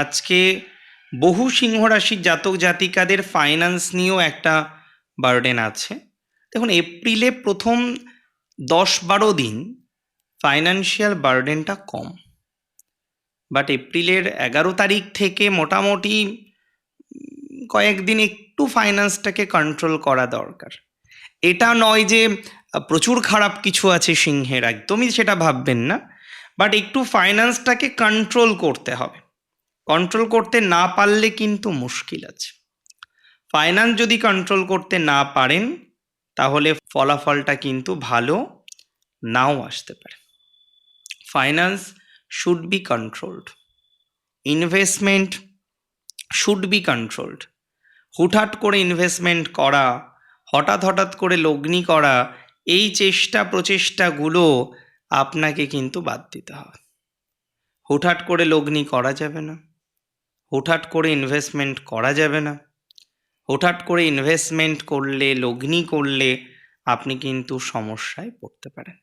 আজকে বহু সিংহ রাশির জাতক জাতিকাদের ফাইন্যান্স নিয়েও একটা বার্ডেন আছে। দেখুন, এপ্রিলে প্রথম 10-12 দিন ফাইন্যান্সিয়াল বার্ডেনটা কম, বাট এপ্রিলের 11 তারিখ থেকে মোটামুটি কয়েকদিন একটু ফাইন্যান্সটাকে কন্ট্রোল করা দরকার। এটা নয় যে প্রচুর খারাপ কিছু আছে সিংহের, একদমই সেটা ভাববেন না, বাট একটু ফাইন্যান্সটাকে কন্ট্রোল করতে হবে। কন্ট্রোল করতে না পারলে কিন্তু মুশকিল আছে। ফাইন্যান্স যদি কন্ট্রোল করতে না পারেন তাহলে ফলাফলটা কিন্তু ভালো নাও আসতে পারে। Finance should be controlled, investment should be controlled. হুটহাট করে ইনভেস্টমেন্ট করা, হঠাৎ করে লগ্নি করা, এই প্রচেষ্টাগুলো আপনাকে কিন্তু বাদ দিতে হবে। হুটহাট করে লগ্নি করা যাবে না, হুটহাট করে ইনভেস্টমেন্ট করা যাবে না। হুটহাট করে ইনভেস্টমেন্ট করলে, লগ্নি করলে আপনি কিন্তু সমস্যায় পড়তে পারেন।